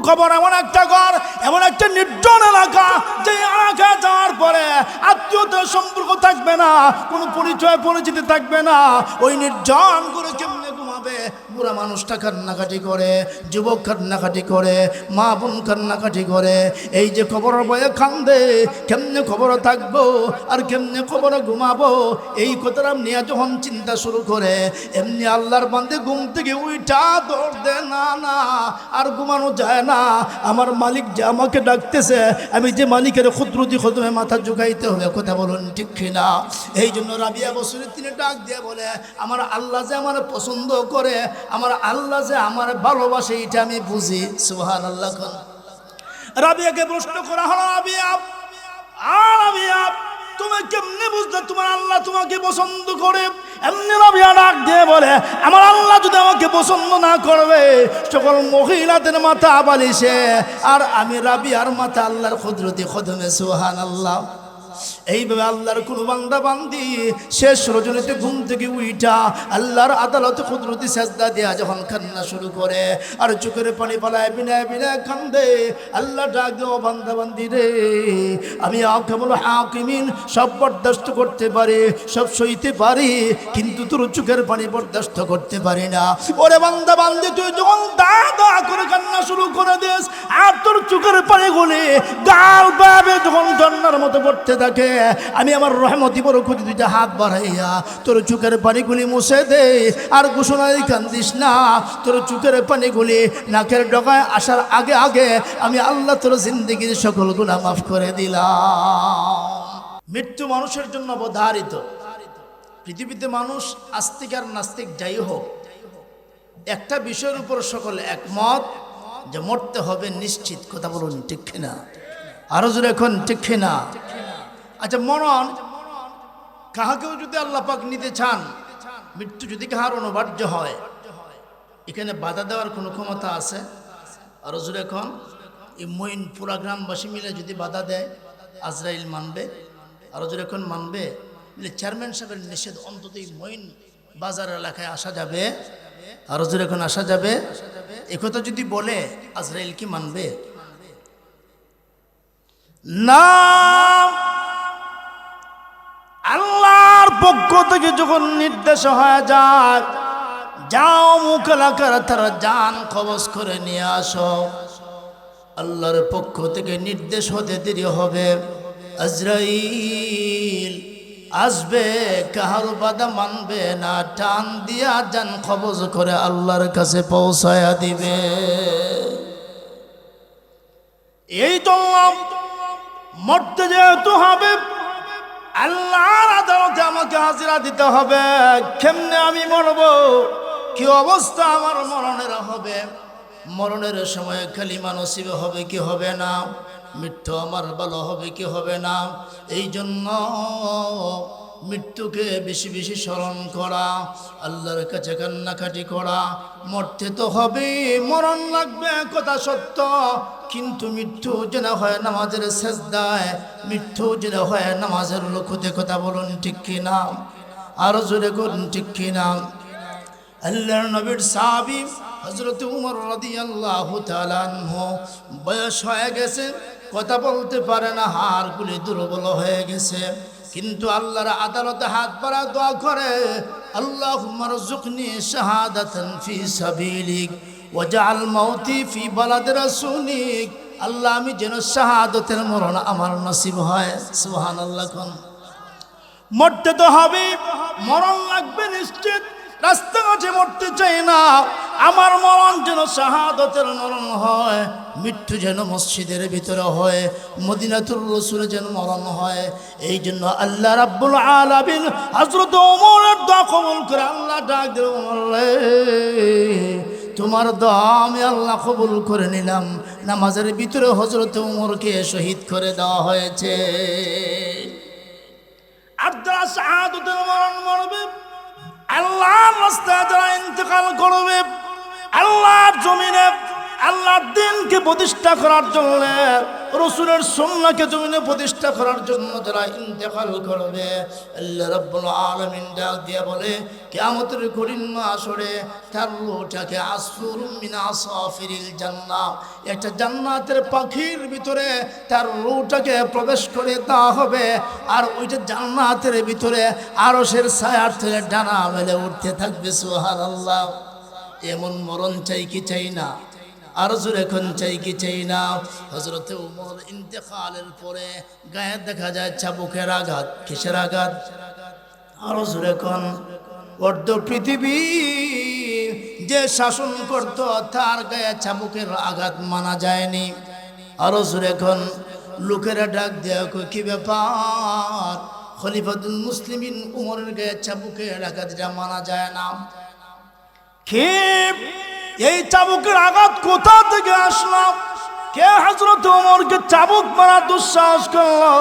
কবর এমন একটা ঘর, এমন একটা নির্জন এলাকা, যে এলাকা যাওয়ার পরে আত্মীয়তার সম্পর্ক থাকবে না, কোনো পরিচয় পরিচিতি থাকবে না। ওই নির্জন করে কেমনে ঘুমাবে? বুড়া মানুষটা কান্নাকাটি করে, যুবক কান্নাকাটি করে, মা বোন কান্নাকাটি করে। এই যে কবরের ভয়ে কান্দে, কেমনে কবরে থাকবো আর কেমনে কবরে ঘুমাবো, এই কথাটা নিয়ে যখন চিন্তা শুরু করে, এমনি আল্লাহর বান্দে ঘুম থেকে উইঠা দৌড় দে, না না আর ঘুমানো যায় না, আমার মালিক যে আমাকে ডাকতেছে, আমি যে মালিকের খুদরতি খুদমে মাথা ঝুঁকাইতে হবে। কথা বলুন ঠিক কিনা? এই জন্য রাবিয়া বছরে তিনি ডাক দিয়ে বলে, আমার আল্লাহ যে আমার পছন্দ করে, আমার আল্লাহ যে আমার ভালোবাসে, এটা আমি বুঝি। সুবহানাল্লাহ। রাবিয়াকে প্রশ্ন করা হলো, রাবিয়া তুমি কেমনে বুঝলে তোমার আল্লাহ তোমাকে পছন্দ করে? এমনি রাবিয়া ডাক দিয়ে বলে, আমার আল্লাহ যদি আমাকে পছন্দ না করবে, সকল মহিলাদের মাথা বালিশে, আর আমি রাবিয়ার মাথা আল্লাহর কুদরতি কদমে। সুবহানাল্লাহ। এইভাবে আল্লাহর কোন বান্দা বান্দি শেষ রজনীতে ঘুম থেকে উইঠা আল্লাহর আদালতে কুদরতি সেজদা দেয়া যখন কান্না শুরু করে, আর চোখের পানি পালায় বিনায় বিনায় কান্দে, আল্লাহ ডাক দেও, বান্দা বান্দি রে, আমি আহকামুল হাকিমিন, সব বরদাস্ত করতে পারি, সব সইতে পারি, কিন্তু তোর চোখের পানি বরদাস্ত করতে পারি না। ওরে বান্দা বান্দি, তুই যখন দা দা করে কান্না শুরু করে দিস, আর তোর চোখের পানিগুলি গাল পাবে যখন ঝর্ণার মতো পড়তে থাকে, আমি আমার রহমতি বরকতি দুইটা হাত বাড়াইয়া তোর চোখের পানিগুলি মুছে দে। আর ঘোষণায় কান্দিস না, তোর চোখের পানিগুলি নাকের ডগায় আসার আগে আগে আমি আল্লাহ তোর জিন্দেগির সকল গুনাহ মাফ করে দিলাম। মৃত্যু মানুষের জন্য অবধারিত। পৃথিবীতে মানুষ আস্তিক আর নাস্তিক যাই হোক, একটা বিষয়ের উপর সকলে একমত যে মরতে হবে নিশ্চিত। কথা বলুন ঠিক কিনা? আরো জোরে এখন ঠিক কিনা? আচ্ছা, মরণ কাহাকেও যদি আল্লাহ পাক নিতে চান, মৃত্যু যদি কাহার অনিবার্য হয়, এখানে বাধা দেওয়ার কোনো ক্ষমতা আছে? আরো জোরে এখন। এই মইন পুরা গ্রামবাসী মিলে যদি বাধা দেয়, আজরাইল মানবে? আরো জোরে এখন মানবে? চেয়ারম্যান সাহেবের নিষেধ, অন্তত এই মইন বাজার এলাকায় আসা যাবে? আরো জোরে এখন আসা যাবে? একথা যদি বলে, আজরাইল কি মানবে? না। আল্লাহর পক্ষ থেকে যখন নির্দেশ হয়ে যায়, যাও মুখ এলাকার তারা জান কবজ করে নিয়ে আসো, আল্লাহর পক্ষ থেকে নির্দেশ হতে দেরি হবে। আজরাইল আসবে, কাহার বাধা মানবে না, টান দিয়া জান কবজ করে আল্লাহর কাছে পৌঁছায়া দিবে। এই তো মরতে যেহেতু হবে, আল্লাহর আদালতে আমাকে হাজিরা দিতে হবে। কেমনে আমি মরব, কি অবস্থা আমার মরণের হবে? মরণের সময় কালিমা নসিব হবে কি হবে না? মৃত্যু আমার ভালো হবে কি হবে না? এই জন্য মৃত্যুকে বেশি বেশি স্মরণ করা, আল্লাহর কাছে কান্নাকাটি করা। মরতে তো হবে, মরণ লাগবে, কথা সত্য, কিন্তু মৃত্যু যেন হয় নামাজের সেজদায়, মৃত্যু যেন হয় নামাজের লক্ষ্যতে। কথা বলুন ঠিক কিনা? আরো জোরে করুন ঠিক কিনা? আল্লাহর নবীর সাহাবী হযরত উমর রাদিয়াল্লাহু তাআলা আনহু বয়স হয়ে গেছে, কথা বলতে পারে না, হাড়গুলি দুর্বল হয়ে গেছে, কিন্তু আল্লাহর আদালতে হাত বাড়া দোয়া করে, আল্লাহুম্মা রযুকনি শাহাদাতান ফি সাবিলিক ওয়াজআল মাউতি ফি বালাদি রাসূলিক। আল্লাহ, আমি যেন শাহাদাতের মরণ আমার নসিব হয়। সুবহানাল্লাহ। কোন মরতে তো হবে, মরণ লাগবে নিশ্চিত। রাস্তাঘাটে মরতে চাই না, আমার মরণ যেন শাহাদাতের মরণ হয়, মৃত্যু যেন মসজিদের ভিতরে হয়, মদিনাতুর রাসূলে যেন মরণ হয়। এই জন্য আল্লাহ রাব্বুল আলামিন হযরত ওমরের দোয়া কবুল করে আল্লাহ ডাক দিল, ওমর রে, তোমার দোয়া আমি আল্লাহ কবুল করে নিলাম। নামাজের ভিতরে হযরত ওমরকে শহীদ করে দেওয়া হয়েছে। আপনারা শাহাদাতের মরণ মরবে, আল্লাহর রাস্তায় যারা ইন্তেকাল করবে, আল্লাহর জমিনে আল্লাহর দিনকে প্রতিষ্ঠা করার জন্য, রসুলের সুন্নাহকে জমিনে প্রতিষ্ঠা করার জন্য যারা ইন্তেকাল করবে, আল্লাহ রাব্বুল আলামিন ডাক দিয়ে বলে কিয়ামতের কঠিন মাসরে তার রূহটাকে আসফুরুম মিন আসাফিরিল জান্নাহ, একটা জান্নাতের পাখির ভিতরে তার রূহটাকে প্রবেশ করে দেওয়া হবে। আর ওইটা জান্নাতের ভিতরে আরশের ছায়ার তলে ডানা মেলে উঠতে থাকবে। সুবহানাল্লাহ। এমন মরণ চাই কি চাই না? আর জোরে এখন চাই কি চাই না? হযরতে ওমর ইন্তেকালের পরে গায়ে দেখা যায় চাবুকের আঘাত। কিসের আঘাত? আরো জোরে এখন। অর্ধ পৃথিবী যে শাসন করত তার গায়ে চাবুকের আঘাত মানা যায়নি। আরো জোরে এখন। লোকেরা ডাক দেয়া কি ব্যাপার, খলিফাতুল মুসলিমিন উমরের গায়ে চাবুকের আঘাত যা মানা যায় না। এই চাবুকের আঘাত কোথা থেকে আসলো? কে হযরত ওমরকে চাবুক মারা দুঃসাহস করলো?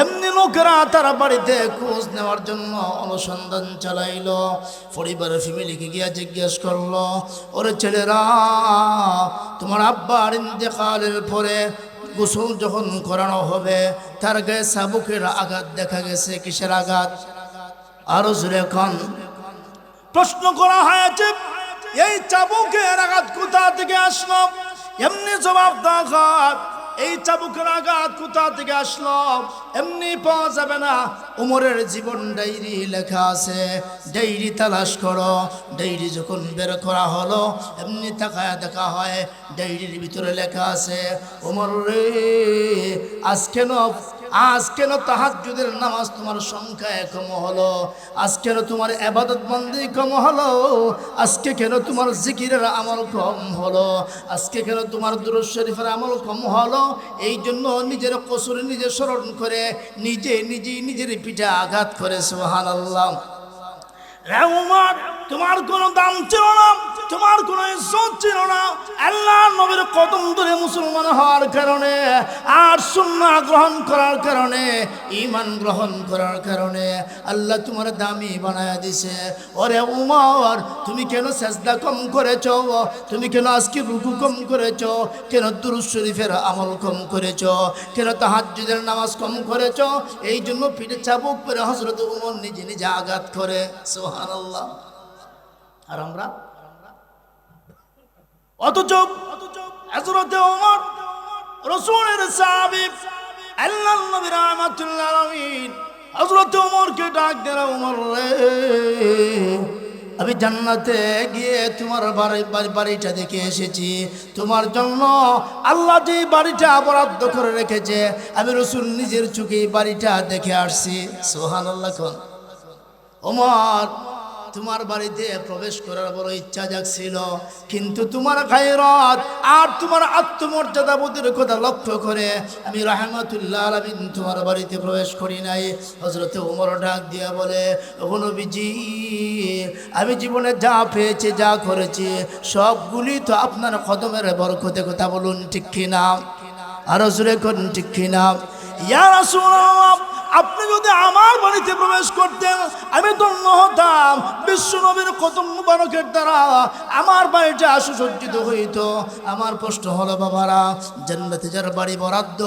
এমনি লোকেরা তার বাড়িতে খোঁজ নেওয়ার জন্য অনুসন্ধান চালাইলো। পরিবারের ফ্যামিলিকে গিয়া জিজ্ঞেস করলো, ওরে ছেলেরা, তোমার আব্বার ইন্তেকালের পরে গোসল যখন করানো হবে তার গায়ে চাবুকের আঘাত দেখা গেছে। কিসের আঘাত? আরো জোরে এখন। প্রশ্ন করা হয়েছে এই চাবুকের আঘাত কোথা থেকে আসলো? এমনি জবাব দাও, এই চাবুকের আঘাত কোথা থেকে আসলো এমনি পাওয়া যাবে না। উমরের জীবন ডায়েরি লেখা আছে, ডায়েরি তালাশ করো। ডায়েরি যখন বের করা হলো এমনি তাকায় দেখা হয় ডায়েরির ভিতরে লেখা আছে, উমর রে, আজ কেন তাহাজ্জুদের নামাজ তোমার সংখ্যায় কম হলো? আজ কেন তোমার ইবাদত বন্দেগী কম হলো? আজকে কেন তোমার জিকিরের আমল কম হলো? আজকে কেন তোমার দুরূদ শরীফের আমল কম হলো? এই জন্য নিজের কসুর নিজে স্মরণ করে নিজের পিঠে আঘাত করে। সুবহানাল্লাহ। উমর, তোমার কোনো দাম ছিল না, তোমার কোনো ইজ্জত ছিল না। আল্লাহর নবীর কদম ধরে মুসলমান হওয়ার কারণে আর সুন্নাহ গ্রহণ করার কারণে, ঈমান গ্রহণ করার কারণে আল্লাহ তোমার দামি বানায়া দিছে। ওরে উমর, তুমি কেন সেজদা কম করেছো? তুমি কেন আজকে রুকু কম করেছো? কেন দুরূদ শরীফের আমল কম করেছো? কেন তাহাজ্জুদের নামাজ কম করেছো? এই জন্য পিঠে চাবুক পরে হযরত উমর নিজে আঘাত করে। সুবহানাল্লাহ। আর আমরা অথচ হযরত ওমর রাসূলের সাহাবী, আল্লাহর নবী রাহমাতুল্লাহ আলাইহি, হযরত ওমরকে ডাক দেয়া, ওমর রে, আমি জান্নাতে গিয়ে তোমার বাড়িটা দেখে এসেছি। তোমার জন্য আল্লাহ যে বাড়িটা বরাদ্দ করে রেখেছে, আমি রাসূল নিজের চোখে বাড়িটা দেখে আসছি। সুবহানাল্লাহ। ওমর, তোমার বাড়িতে প্রবেশ করার বড় ইচ্ছা জাগছিল, কিন্তু তোমার গায়রত আর তোমার আত্মমর্যাদা বোধের কথা লক্ষ্য করে আমি রাহমাতুল্লাহ আলামিন তোমার বাড়িতে প্রবেশ করি নাই। হযরত ওমর ডাক দিয়া বলে, ও নবীজি, আমি জীবনে যা পেয়েছি, যা করেছি, সবগুলি তো আপনার কদমের বরকতে। কথা বলুন ঠিক কিনা? আরো জোরে করুন ঠিক কিনা? ইয়া রাসূলুল্লাহ, আপনি যদি আমার বাড়িতে প্রবেশ করতেন আমি ধন্য হতাম। বিশ্ব নবীর কদম মুবারকের দ্বারা আমার বাড়িটা সুসজ্জিত হইত। আমার প্রশ্ন হলো, বাবারা, জান্নাতে যার বাড়ি বরাদ্দ,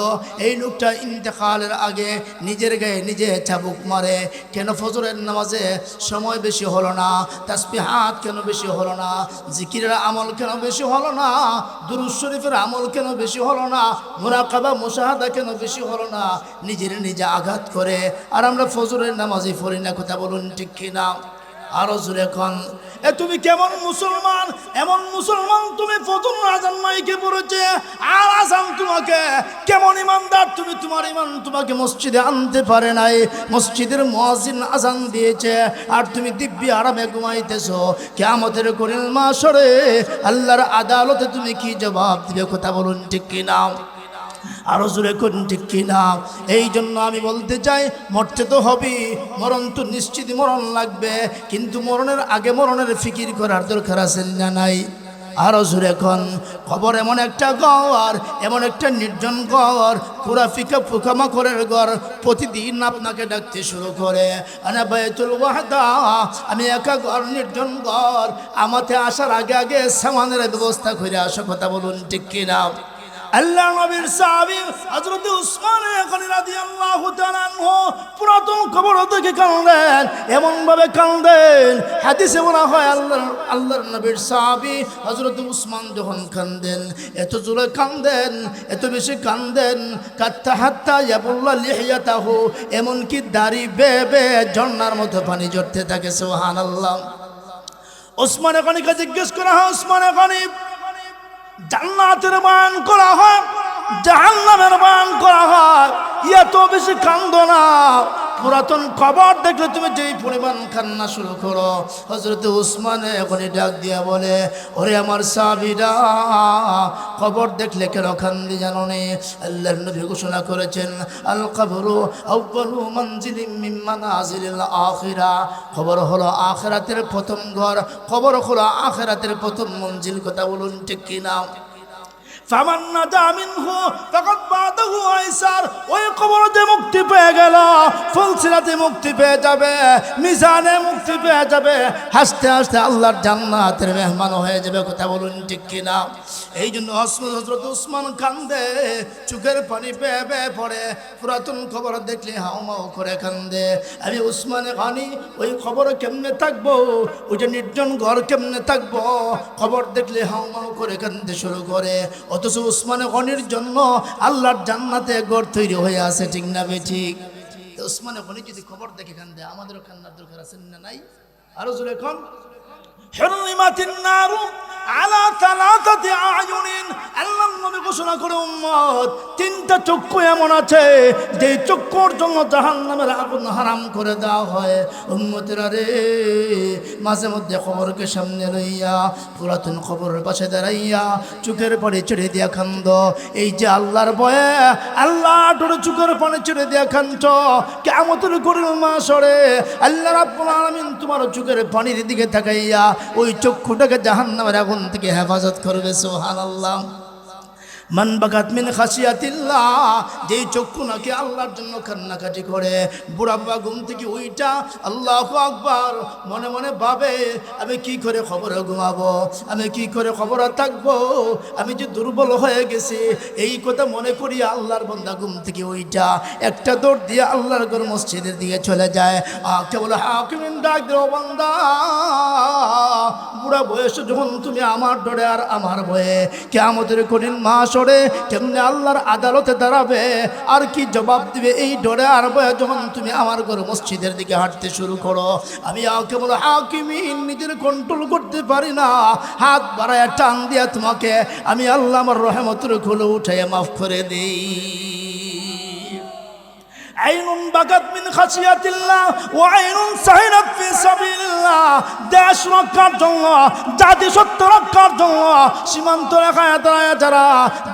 এই লোকটা ইন্তেকালের আগে নিজের গায়ে নিজে চাবুক মারে কেন? ফজরের নামাজে সময় বেশি হলো না? তাসবিহাত কেন বেশি হলো না? জিকিরের আমল কেন বেশি হলো না? দুরূদ শরীফের আমল কেন বেশি হলো না? মুরাকাবা মুশাহাদা কেন বেশি হলো না? নিজে আঘাত করে। আর আমরা ফজরের নামাজই পড়ি না। কথা বলুন ঠিক কিনা? আরো জোরে এখন। তুমি কেমন মুসলমান? এমন মুসলমান তুমি ফজর আজান মাইকে পড়েছে আর আজান তোমাকে কেমন ইমানদার? তুমি তোমার ইমান তোমাকে মসজিদে আনতে পারে নাই। মসজিদের মুয়াজ্জিন আজান দিয়েছে আর তুমি দিব্যি আরামে ঘুমাইতেছো। কিয়ামতের কঠিন মাহশরে আল্লাহর আদালতে তুমি কি জবাব দিবে? কথা বলুন ঠিক কিনা? আরো জোরে করুন ঠিক কিনা? এই জন্য আমি বলতে চাই, মরতে তো হবেই, মরণ তো নিশ্চিত মরণ লাগবে, কিন্তু মরণের আগে মরণের ফিকির করার দরকার আছে না নাই? আরো জোরে কোন। কবর এমন একটা ঘর, এমন একটা নির্জন ঘর, পুরা ফিকা পোকামাকড়ের ঘর। প্রতিদিন আপনাকে ডাকতে শুরু করে, আনা বাইতুল ওয়াহদা, আমি একা ঘর, নির্জন ঘর। আমাতে আসার আগে আগে সামানের ব্যবস্থা করে আসো। কথা বলুন ঠিক কিনা? আল্লাহ নবীর সাহাবী হযরত উসমান গনি রাদিয়াল্লাহু তাআলা আনহু পুরাতন কবর থেকে কাঁদেন, এমন ভাবে কাঁদেন হাদিসে বলা হয় আল্লাহর নবীর সাহাবী হযরত উসমান যখন কাঁদেন, এত জোরে কাঁদেন, এত বেশি কাঁদেন, কাত্তা হাত্তা ইয়াবুল্লা লিহিয়াতাহু, এমন কি দাড়ি বেয়ে বেয়ে ঝর্ণার মতো পানি ঝরতে থাকে। সুবহানাল্লাহ। উসমান গনিকে জিজ্ঞেস করা হয়, উসমান গনি, জান্নাতের বয়ান করা হয়, জাহান্নামের বয়ান করা হয়, এত বেশি কান্দো না। পুরাতন কবর দেখলে তুমি যেই পরিমাণ কান্না শুরু করো। হযরত উসমান এখনই ডাক দিয়া বলে, ওরে আমার সাহাবীরা, কবর দেখলে কেন কান্দি জানো নি? আল্লাহর নবী ঘোষণা করেছেন, আল কবরু আউয়ালু মানজিলিম মিন মানাজিলিল আখিরা, কবর হলো আখিরাতের প্রথম ঘর, কবর হলো আখিরাতের প্রথম মঞ্জিল। কথা বলুন ঠিক কিনা? ফামান নাজা মিনহু ফাকাদ বাদাহু আইসার, ওই কবরতে মুক্তি পেয়ে গেল, ফুলসিরাতে মুক্তি পেয়ে যাবে, মিজানে মুক্তি পেয়ে যাবে, হাসতে হাসতে আল্লাহর জান্নাতের মেহমান হয়ে যাবে। কথা বলুন ঠিক কিনা? এই জন্য হযরত উসমান কান্দে, চোখের পানি বেয়ে বেয়ে পড়ে, পুরাতন খবর দেখলে হাউমাউ করে কান্দে। আমি উসমান গনি ওই খবর কেমনে থাকবো, ওইটা নির্জন ঘর কেমনে থাকবো, খবর দেখলে হাউমাউ করে কান্দতে শুরু করে। অথচ উসমান গনির জন্য আল্লাহর জান্নাতে ঘর তৈরি হয়ে আছে। ঠিক না বেঠিক? উসমান গনি যদি খবর দেখে কান্দে, আমাদেরও কান্নার দরকার আছে না নাই? আরো জোরে কোন। হুররিমাতিন নারু আলা সালাসাতি আয়ুনিন, আল্লাহর নবী ঘোষণা করে, উম্মত, তিনটা চক্ষু এমন আছে যে চক্ষুর জন্য জাহান্নামের আগুন হারাম করে দেওয়া হয়। উম্মতেরা রে, মাঝে মধ্যে খবরকে সামনে লইয়া, পুরাতন খবরের পাশে দাঁড়াইয়া চোখের পানি ছেড়ে দিয়া কান্দ। এই যে আল্লাহর ভয়ে আল্লাহ তোরে চোখের পানি ছেড়ে দিয়া কান্দ, কিয়ামতের কঠিন মাহশরে আল্লাহ রাব্বুল আলামিন তোমার চোখের পানির দিকে তাকাইয়া ওই চক্ষুটাকে জাহান্নামের আগুন থেকে হেফাজত করবে। সুবহানাল্লাহ। মান বাকাত মিন খাশিয়াতিল্লাহ, যেই চক্ষু নাকি আল্লাহর জন্য কান্নাকাটি করে, বুড়াব্বা ঘুম থেকে ওইটা আল্লাহু আকবার মনে মনে ভাবে, আমি কি করে খবরে ঘুমাবো, আমি কি করে খবরে থাকবো, আমি যে দুর্বল হয়ে গেছি, এই কথা মনে করি আল্লাহর বান্দা ঘুম থেকে ওইটা একটা দৌড় দিয়ে আল্লাহর ঘর মসজিদের দিকে চলে যায়। কেবল হাকিমিন ডাক দেও, বান্দা, বুড়া বয়সে যখন তুমি আমার ডরে আর আমার ভয়ে কিয়ামতের কঠিন মাস কেমনে আল্লাহর আদালতে দাঁড়াবে আর কি জবাব দিবে, এই ডরে আর ভয়ে যখন তুমি আমার ঘর মসজিদের দিকে হাঁটতে শুরু করো, আমি কেবল হাকিমিন নিজের কন্ট্রোল করতে পারি না, হাত বাড়ায় টান দিয়া তোমাকে আমি আল্লাহ আমার রহমতের খুলে উঠাইয়া মাফ করে দেই। আইনুন বাকাত মিন খাশিয়াতিল্লাহ ওয়া আইনুন সাহিরাত ফি সাবিলিল্লাহ, দেশ রক্ষার জন্য, জাতি সত্য রক্ষার জন্য সীমান্ত রেখায় দাঁড়ায় যারা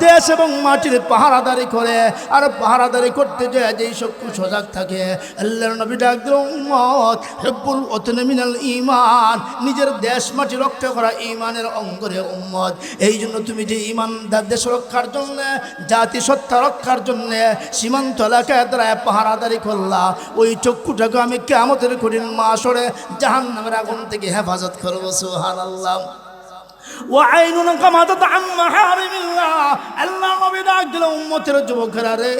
দেশ এবং মাটির পাহারাদারি করে, আর পাহারাদারি করতে যায় যেই চক্ষু সজাগ থাকে, আল্লাহর নবী ডাক দিল, উম্মত, হিব্বুল ওয়াতনি মিনাল ঈমান, নিজের দেশ মাটি রক্ষা করা ঈমানের অঙ্গ রে উম্মত। এই জন্য তুমি যে ঈমানদার দেশ রক্ষার জন্য, জাতি সত্তা রক্ষার জন্য সীমান্ত এলাকায় দাঁড়ায় পাহারাদারি করলা, ওই চক্ষুটাকে আমি কিয়ামতের কঠিন মাহশরে জাহান্নামের আগুন থেকে হেফাজত করব। সুবহানাল্লাহ। وعين قمضت عن محارم الله, আল্লাহ নবী ডাক দিল, উম্মতের যুবকেরা রে,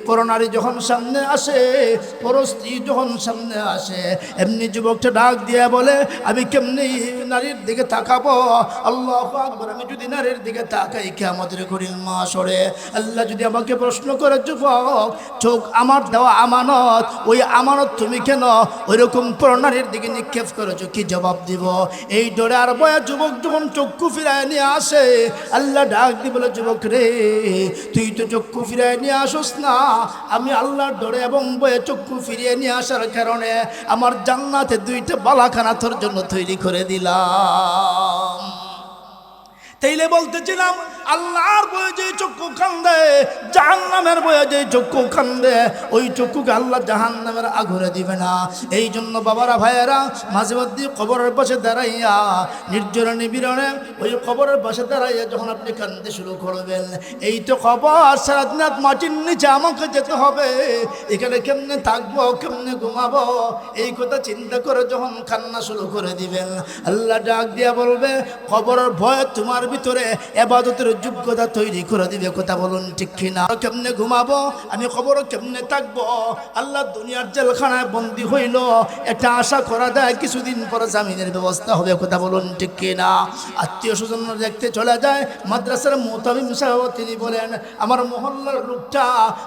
পরনারী যখন সামনে আসে, পরস্ত্রী যখন সামনে আসে, এমনি যুবকটা ডাক দিয়ে বলে, আমি কেমনি নারীর দিকে তাকাবো? আল্লাহু আকবার। আমি যদি নারীর দিকে তাকাই কিয়ামতের কঠিন মাহশরে, আল্লাহ যদি আমাকে প্রশ্ন করে, যুবক, চোখ আমার দেওয়া আমানত, ওই আমানত তুমি কেন ওইরকম পরনারীর দিকে নিক্ষেপ করেছো? কি জবাব দিব? এই ডরে আর বয়া যুবক যখন চক্ষু ফিরায় নিয়ে আসে, আল্লাহ ডাক দি বলে, যুবক রে, তুই তো চক্ষু ফিরায় নিয়ে আসোস না, আমি আল্লাহর ডরে এবং বয়ে চক্ষু ফিরিয়ে নিয়ে আসার কারণে আমার জান্নাতে দুইটা বালাখানা তোর জন্য তৈরি করে দিলাম। তাইলে বলতেছিলাম, আল্লাহর বয়ে যে চক্ষু কান্দে, জাহান্নামের বয়ে যে চক্ষু কান্দে, ওই চক্ষুকে আল্লাহ জাহান্নামের আগুনে দিবে না। এই জন্য বাবারা ভাইয়েরা মাঝে মধ্যে কবরের পাশে দাঁড়াইয়া নির্জনে নিবিড়নে ওই কবরের পাশে দাঁড়াইয়া যখন আপনি কান্দতে শুরু করবেন, এই তো কবর, সারাদিন মাটির নিচে আমাকে যেতে হবে, এখানে কেমনে থাকবো, কেমনে ঘুমাবো, এই কথা চিন্তা করে যখন কান্না শুরু করে দিবেন, আল্লাহ ডাক দিয়া বলবে কবরের ভয় তোমার ভিতরে ইবাদতের যোগ্যতা তৈরি করে দিবে। কথা বলুন ঠিক কিনা? কেমনে ঘুমাবো, আমি কবর কেমনে থাকবো? আল্লাহ দুনিয়ার জেলখানায় বন্দী হইল, একটা আশা করা যায় কিছুদিন পরে জামিনের ব্যবস্থা হবে। কথা বলুন ঠিক কিনা? আত্মীয় স্বজন দেখতে চলে যায়, মাদ্রাসার মুতামিম সাহেব তিনি বলেন আমার মহল্লার লোকটা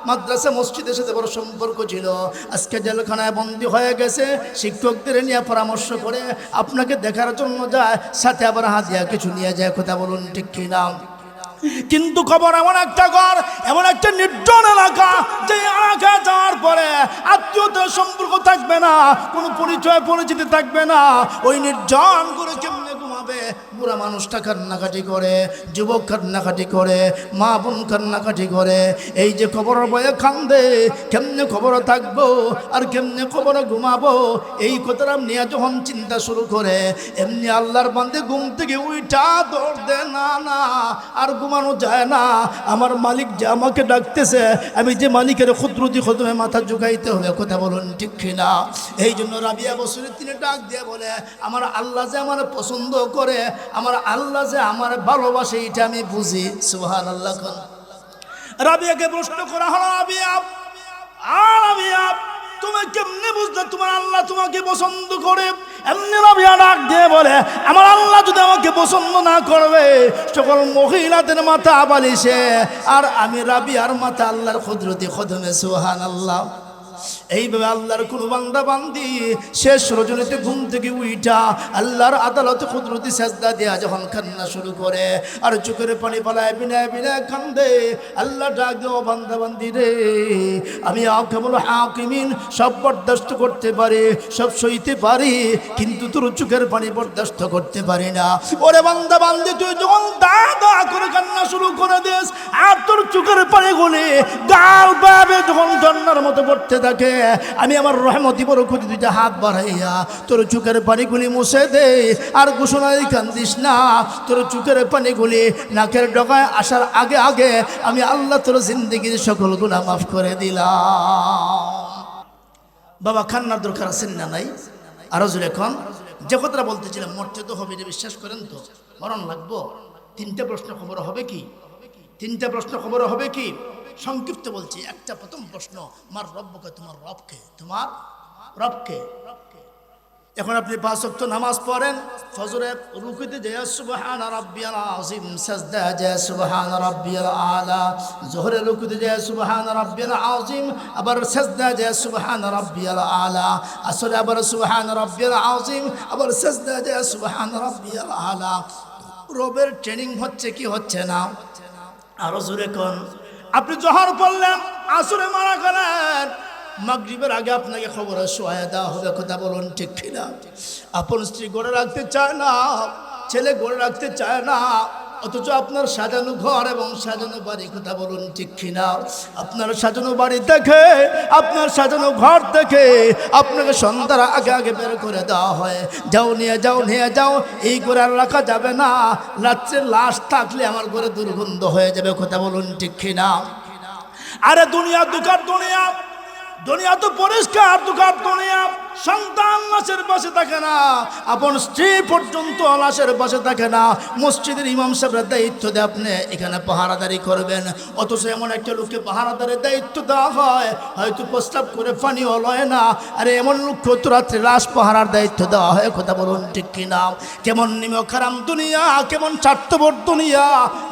মাদ্রাসা মসজিদের সাথে বড় সম্পর্ক ছিল, আজকে জেলখানায় বন্দী হয়ে গেছে, শিক্ষকদের নিয়ে পরামর্শ করে আপনাকে দেখার জন্য যায়, সাথে আবার হাদিয়া কিছু নিয়ে যায়। কথা বলুন ঠিক কিনা? কিন্তু কবর এমন একটা ঘর, এমন একটা নির্জন এলাকা, যে এলাকা যাওয়ার পরে আত্মীয়তার সম্পর্ক থাকবে না, কোনো পরিচয় পরিচিতি থাকবে না। ওই নির্জন করে কেমনে ঘুমাবে? বুড়া মানুষটা কান্নাকাটি করে, যুবক কান্নাকাটি করে, মা বোন কান্নাকাটি করে। এই যে কবর বয়ে কান্দে, কেমনে কবরে থাকবো আর কেমনে কবরে ঘুমাবো, এই কথাটা নিয়ে যখন চিন্তা শুরু করে, এমনি আল্লাহর বান্দে ঘুম থেকে উইটা দৌড় দে, না না আর ঘুমানো যায় না, আমার মালিক যে আমাকে ডাকতেছে, আমি যে মালিকের খুদরতি খদমে মাথা ঝুঁকাইতে হবে। কথা বলুন ঠিক কিনা? এই জন্য রাবিয়া বছরে তিনি ডাক দিয়ে বলে আমার আল্লাহ যে আমার পছন্দ করে, আমার আল্লাহ যে আমার ভালোবাসে, এটা আমি বুঝি। সুবহানাল্লাহ। রাবিয়াকে প্রশ্ন করা হলো, রাবিয়া তুমি কেমনে বুঝলে তোমার আল্লাহ তোমাকে পছন্দ করে? এমনি রাবিয়া ডাক দিয়ে বলে আমার আল্লাহ যদি আমাকে পছন্দ না করবে, সকল মহিলাদের মাথা বালিশে, আর আমি রাবিয়ার মাথা আল্লাহর কুদরতি কদমে। সুবহানাল্লাহ। এইভাবে আল্লাহর কোন বান্দা বান্দি শেষ রজনীতে ঘুম থেকে উইঠা আল্লাহর আদালতে কুদরতি সাজদা দেয়া যখন কান্না শুরু করে আর চোখের পানি পালায় বিনায় বিনায় কান্দে, আল্লাহ ডাক দেও বান্দা বান্দি রে, আমি আহকামুল হাকিমিন, সব বরদাস্ত করতে পারি, সব সইতে পারি, কিন্তু তোর চোখের পানি বরদাস্ত করতে পারি না। ওরে বান্দা বান্দি, তুই যখন দা দা করে কান্না শুরু করে দিস আর তোর চোখের পানিগুলি গাল ভাবে যখন ঝর্ণার মতো পড়তে থাকে, আমি আমার রহমতি বরকতি দুইটা হাত বাড়াইয়া তোর চোখের পানিগুলি মুছে দে, আর ঘোষণায় কান্দিস না, তোর চোখের পানিগুলি নাকের ডগায় আসার আগে আগে আমি আল্লাহ তোর জিন্দেগির সকল গুনাহ মাফ করে দিলাম। বাবা কান্নার দরকার আছেন না নাই? আরো জোরে এখন যে কথাটা বলতেছিলাম, মরতে তো হবে, বিশ্বাস করেন তো? মরণ লাগবো। তিনটা প্রশ্ন খবর হবে কি? তিনটা প্রশ্ন খবর হবে কি? সংক্ষিপ্ত বলছি। একটা প্রথম প্রশ্ন, মার রব্বকে, তোমার রবকে, তোমার রবকে। এখন আপনি 5 ওয়াক্ত নামাজ পড়েন, ফজরে রুকুতে যায় সুবহান রাব্বিয়াল আযীম, সাজদা যায় সুবহান রাব্বিয়াল আলা, যোহরে রুকুতে যায় সুবহান রাব্বিয়াল আযীম, আবার সাজদা যায় সুবহান রাব্বিয়াল আলা, আসরে আবার সুবহান রাব্বিয়াল আযীম, আবার সাজদা যায় সুবহান রাব্বিয়াল আলা। রবের ট্রেনিং হচ্ছে কি হচ্ছে না? আরো জোরে কোন। আপনি জোহর পড়লেন, আসরে মারা গেলেন, মাগরিবের আগে আপনাকে খবর শোয়া দেওয়া হবে। কথা বলুন ঠিক কিনা? আপন স্ত্রী গড়ে রাখতে চায় না, ছেলে গড়ে রাখতে চায় না, অথচ আপনার সাজানো ঘর এবং সাজানো বাড়ি। কথা বলুন ঠিক কিনা? আপনার সাজানো বাড়ি দেখে, আপনার সাজানো ঘর দেখে আপনাকে সন্ধ্যার আগে আগে বের করে দেওয়া হয়, যাও নিয়ে যাও, নিয়ে যাও, এই ঘরে আর রাখা যাবে না, রাত্রে লাশ থাকলে আমার ঘরে দুর্গন্ধ হয়ে যাবে। কথা বলুন ঠিক কিনা? আরে দুনিয়া দুকার দুনিয়া, দুনিয়া তো পরিষ্কার, দুকার দুনিয়া। সন্তান লাশের পাশে থাকে না, আপন স্ত্রী পর্যন্ত লাশের পাশে থাকে না। মসজিদের ইমাম সাহেবের দায়িত্ব দেয় আপনি এখানে পাহারাদারি করবেন, অথচ এমন একটা লোককে পাহারাদারের দায়িত্ব দেওয়া হয়, হয়তো প্রস্তাব করে পানিও লয় না, আরে এমন লোককে তো রাত্রে লাশ পাহারার দায়িত্ব দেওয়া হয়। কথা বলুন ঠিক কিনা? কেমন নিমক হারাম দুনিয়া, কেমন স্বার্থপর দুনিয়া,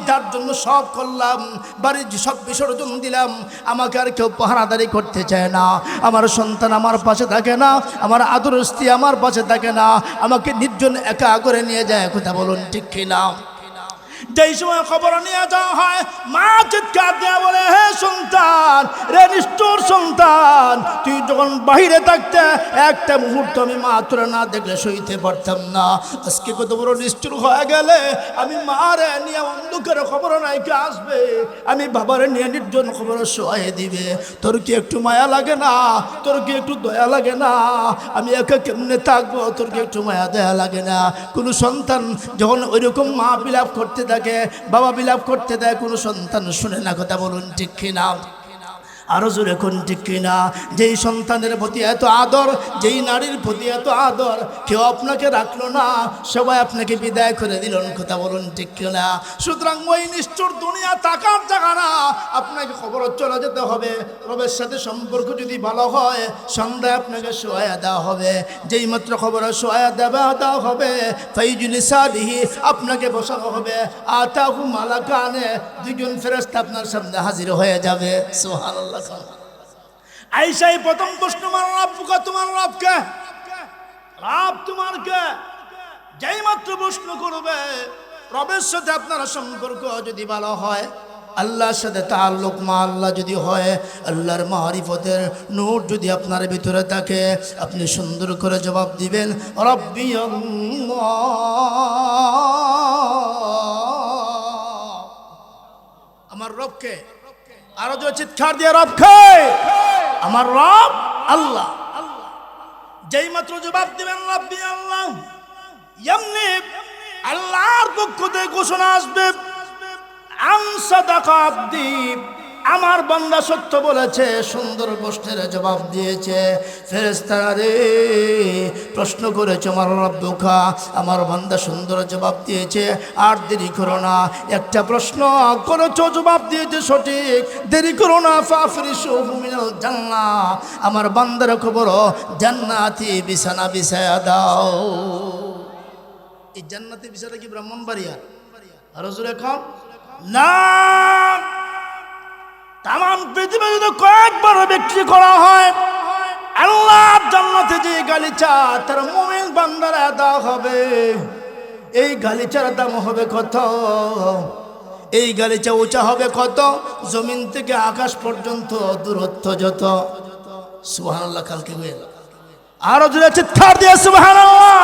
যার জন্য সব করলাম, বাড়ির সব বিসর্জন দিলাম, আমাকে আর কেউ পাহারাদারি করতে চায় না, আমার সন্তান আমার পাশে থাকে না, আমার আদর স্ত্রী আমার পাশে থাকে না, আমাকে নির্জন একা করে নিয়ে যায়। কথা বলুন ঠিক কিনা? যেই সময় খবর নিয়ে যাওয়া হয়, মা চিৎকার দিয়ে বলে, হে সন্তান, রে নিষ্ঠুর সন্তান, তুই যখন বাহিরে থাকতে একটা মুহূর্ত আমি মা তোরা না দেখলে সইতে পারতাম না। আজকে কত বড় নিষ্ঠুর হয়ে গেলে, আমি মারে নিয়ে অন্ধকারে খবর নাইকে আসবে, আমি বাবারে নিয়ে নির্জন খবর শোয়াই দিবে। তোর কি একটু মায়া লাগে না? তোর কি একটু দয়া লাগে না? আমি একা কেমনে থাকবো? তোর কি একটু মায়া দয়া লাগে না? কোনো সন্তান যখন ওইরকম মা বিলাপ করতে থাকে, বাবা বিলাপ করতে দেয়, কোনো সন্তান শুনে না। কথা বলুন ঠিক কিনা? আরো জোরে কোন ঠিক কিনা? যেই সন্তানের প্রতি এত আদর, যেই নারীর প্রতি এত আদর, কেউ আপনাকে রাখলো না, সবাই আপনাকে বিদায় করে দিল। কথা বলুন ঠিক কিনা? সুতরাং ওই নিষ্ঠুর দুনিয়া তাকার জায়গা না, আপনাকে খবর চলে যেতে হবে। রবের সাথে সম্পর্ক যদি ভালো হয়, সন্ধ্যায় আপনাকে সোয়া দেওয়া হবে। যেই মাত্র খবর সোয়া দেওয়া হবে, ফাইজুল সাবিহি আপনাকে বসানো হবে। আতাহু মালাকানে, দুজন ফেরেশতা আপনার সামনে হাজির হয়ে যাবে। সুবহানাল্লাহ। আয়েশাই প্রথম প্রশ্ন, আমার রব্বুকা, তোমার রবকে, রব তোমার কে? যেই মাত্র প্রশ্ন করবে, রবের সাথে আপনার সম্পর্ক যদি ভালো হয়, আল্লাহর সাথে তাআল্লুক মা আল্লাহ যদি হয়, আল্লাহর মারিফতের নূর যদি আপনার ভিতরে থাকে, আপনি সুন্দর করে জবাব দিবেন, রব্বি আল্লাহ। আমার রবকে। আরো জোরে চিৎকার দিয়ে, রবকে, আমার রব আল্লাহ। যেই মাত্র জবাব দিবেন রব্বি আল্লাহ, এমনি আল্লাহর পক্ষ থেকে ঘোষণা আসবে, আমসাদাকা আবদি, আমার বান্দা সত্য বলেছে, সুন্দর প্রশ্নের জবাব দিয়েছে। ফেরেশতারা রে, প্রশ্ন করেছে আমার রব্বুকা, আমার বান্দা সুন্দর জবাব দিয়েছে, আর দেরি করো না। একটা প্রশ্ন করেছো, জবাব দিয়েছে সঠিক, দেরি করো না। ফাফরিশুহু মিনাল জান্নাহ, আমার বান্দার খবর জান্নাতি বিছানা বিছায়া দাও। এই জান্নাতি বিছানা কি ব্রাহ্মণবাড়িয়া? আর হুজুর এখন না, তাম পৃথিবী যদি কয়েকবার বিক্রি করা হয়, আল্লাহ জান্নাতে যে গালিচা তার মুমিন বান্দারা দেওয়া হবে, এই গালিচার দাম হবে কত? এই গালিচা উঁচা হবে কত? জমিন থেকে আকাশ পর্যন্ত দূরত্ব যত। সুবহানাল্লাহ। কালকে হয়ে আরো জোরে চিৎকার দিয়ে সুবহানাল্লাহ।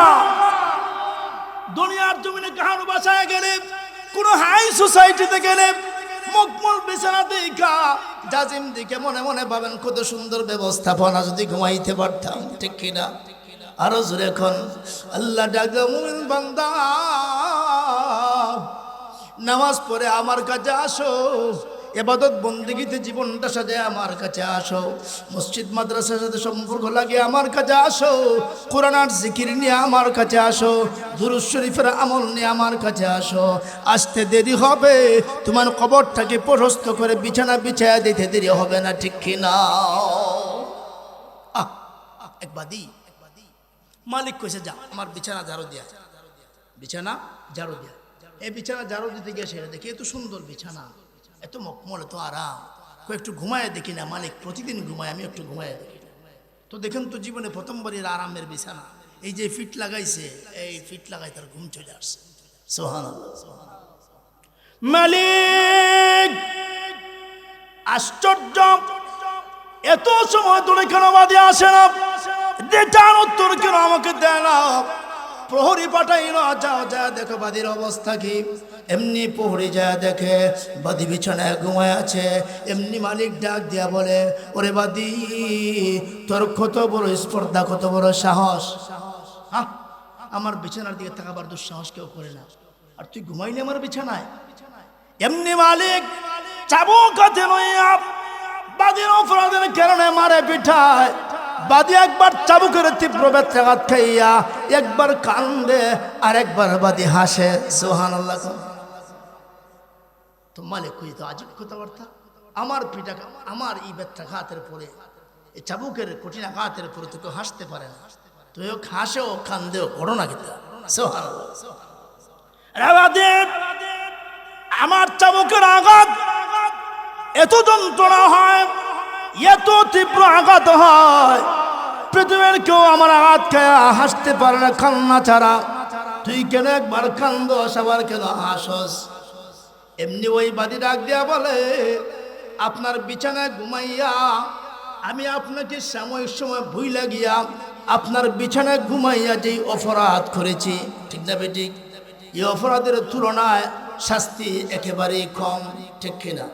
দুনিয়ার জমিনে কাহারো বাসায় গেলে, কোন হাই সোসাইটিতে গেলে, মকমল বিছানা দেখা, জাজিম দিকে মনে মনে ভাবেন কত সুন্দর ব্যবস্থাপনা, যদি ঘুমাইতে পারতাম। ঠিক কিনা? আরো জোরে এখন আল্লাহ ডাকলো, মুমিন বান্দা নামাজ পড়ে আমার কাছে আসো, ইবাদত বন্দেগীতে জীবনটা সাজায় আমার কাছে আসো, মসজিদ মাদ্রাসার সাথে সম্পর্ক লাগিয়ে আমার কাছে আসো, কোরআন আর জিকির নিয়ে আমার কাছে আসো, দুরূদ শরীফের আমল নিয়ে আমার কাছে আসো। আসতে দেরি হবে, তোমার কবরটাকে প্রশস্ত করে বিছানা বিছায়া দিতে দেরি হবে না। ঠিক কিনা? একবাদি মালিক কইছে, যা আমার বিছানা ঝাড়ু দিয়া, বিছানা ঝাড়ু দিয়া। এই বিছানা ঝাড়ু দিতে গিয়ে সেটা দেখি এত সুন্দর বিছানা, এত মকমল, এত আরাম, একটু ঘুমায় দেখি না। মালিক প্রতিদিন ঘুমায়, আমি একটু ঘুমায় দেখি। তো দেখেন তো জীবনে প্রথমবারের আরামের বিছানা, এই যে ফিট লাগাইছে, এই ফিট লাগাই তার ঘুম চলে আসছে। সুবহানাল্লাহ। মালিক আশ্চর্য, এত সময় ধরে কেন বাদী আসে না? এটার উত্তর কেন আমাকে দেয় না? প্রহরী পাঠাই না, যাও যা দেখো বাদীর অবস্থা কি। এমনি প্রহরী যায় দেখে বাদী বিছানায় ঘুমায় আছে। এমনি মালিক ডাক দিয়া বলে, ওরে বাদী, তোর কত বড় স্পর্ধা, কত বড় সাহস! হ্যাঁ, আমার বিছানার দিকে তাকাবার দুঃসাহস কেউ করে না, আর তুই ঘুমাইলি আমার বিছানায়। এমনি মালিক চাবুক হাতে লইয়া বাদীর অপরাধের কারণে মারে পিঠায়। বাদী একবার চাবুকের তীব্র ব্যথাঘাত খাইয়া একবার কান্দে, আর একবার বাদী হাসে। সুবহানাল্লাহ। তো মালিক কই, তো আজব কথাবার্তা, আমার পিঠা, আমার এই ব্যথাঘাতের পরে, এই চাবুকের কঠিন আঘাতের পরে তো কেউ হাসতে পারে না, তুইও হাসেও কান্দেও করো না কিন্তু। সুবহানাল্লাহ। আমার চাবুকের আঘাত এত যন্ত্রণা হয়, এত তীব্র আঘাত হয়, পৃথিবীর কেউ আমার আঘাত খায় হাসতে পারে না কান্না ছাড়া। তুই কেন একবার কান্দস, আবার কেন হাসস? এমনি ওই বাদী ডাক দেয়া বলে, আপনার বিছানায় ঘুমাইয়া আমি আপনাকে সাময়িক সময় ভুইলা গিয়া আপনার বিছানায় ঘুমাইয়া যেই অপরাধ করেছি, ঠিক না বেঠিক? এই অপরাধের তুলনায় শাস্তি একেবারেই কম, ঠিক কিনা?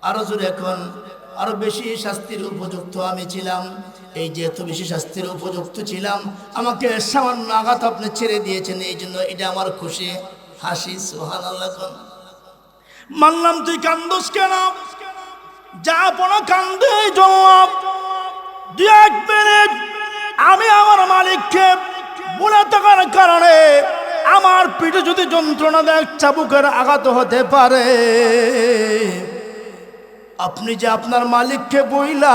আরো জোরে এখন, আরো বেশি শাস্তির উপযুক্ত আমি ছিলাম। এই যে এত বেশি শাস্তির উপযুক্ত ছিলাম, আমাকে সামান্য আঘাত আপনি ছেড়ে দিয়েছেন, এই জন্য এটা আমার খুশি। হাসি সুবহানাল্লাহ। মানলাম তুই কান্দোস কেন? যা পড়া কান্দে জবাব। 2-1 মিনিট আমি আমার মালিককে বলে থাকার কারণে আমার পিঠে যদি যন্ত্রণা দেয়, চাবুকের আঘাত হতে পারে। আপনি যে আপনার মালিককে বইলা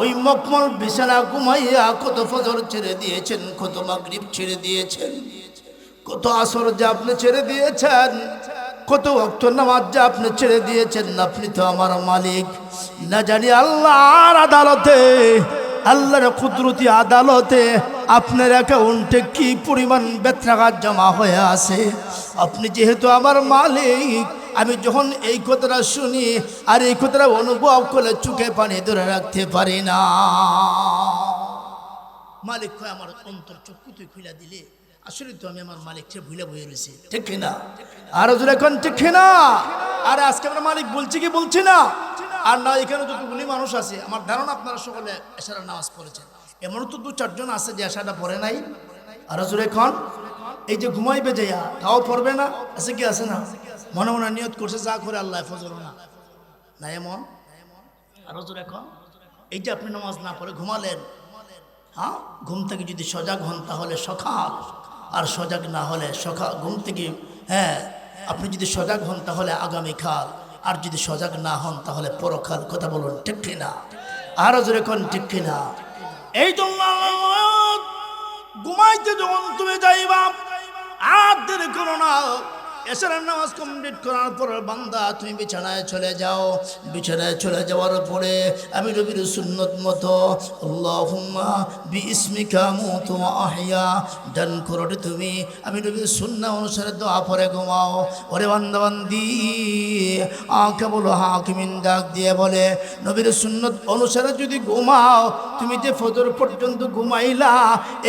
ওই মকমল বিছানা ঘুমাইয়া কত ফজর ছেড়ে দিয়েছেন, কত মাগরিব ছেড়ে দিয়েছেন, কত আসর যে আপনি ছেড়ে দিয়েছেন, কত ওয়াক্ত নামাজ যে আপনি ছেড়ে দিয়েছেন। আপনি তো আমার মালিক। না জানি আল্লাহর আদালতে, আল্লাহর কুদরতি আদালতে আপনার অ্যাকাউন্টে কি পরিমাণ বেত্রাঘাত জমা হয়ে আছে। আপনি যেহেতু আমার মালিক, আমি যখন এই কথাটা শুনি আর এই কথাটা অনুভব করলে চোখে পানি ধরে রাখতে পারি না। মালিক কয়, আমার অন্তর চক্ষু তুই খুলে দিলে, আসলে তো আমি আমার মালিককে ভুলে বয়ে রয়েছি, ঠিক কিনা? আর ওদের এখন ঠিক কিনা? আর আজকে আমরা মালিক বলছি কি বলছি না? আর না, এখানে যতগুলি মানুষ আছে আমার ধারণা আপনারা সকলে এশারার নামাজ পড়েছেন। এমনও তো 2-4 জন আছে যে এশারটা পড়ে নাই। আর ওদের এখন এই যে ঘুমাইবে যাইয়া তাও পড়বে না, আছে কি আছে না? মনে মনে নিয়ত করছে যা করে আল্লাহ ফজর না এমন। আর ওদের এখন এই যে আপনি নামাজ না পড়ে ঘুমালেন, হ্যাঁ, ঘুম থেকে যদি সজাগ হন তাহলে সকাল, আর সজাগ না হলে সকাল ঘুম থেকে, হ্যাঁ, আপনি যদি সজাগ হন তাহলে আগামীকাল, আর যদি সজাগ না হন তাহলে পরকাল। কথা বলুন ঠিক কিনা? আরো জোরে কোন ঠিক কিনা? এই জন্য ঘুমাইতে যখন তুমি যাইবা আর দেরি করো না। এশারের নামাজ কমপ্লিট করার পর বান্দা তুমি বিছানায় চলে যাও। বিছানায় চলে যাওয়ার পরে আমি নবীর সুন্নত মতো আল্লাহুম্মা বিইসমিকা মুতু ওয়া আহইয়া দান করোটে তুমি আমি নবীর সুন্নাহ অনুসারে দোয়া পড়ে ঘুমাও। ওরে বান্দা বান্দি, কেবল হাকিমিন ডাক দিয়ে বলে, নবীর সুন্নত অনুসারে যদি ঘুমাও, তুমি যে ফজর পর্যন্ত ঘুমাইলা,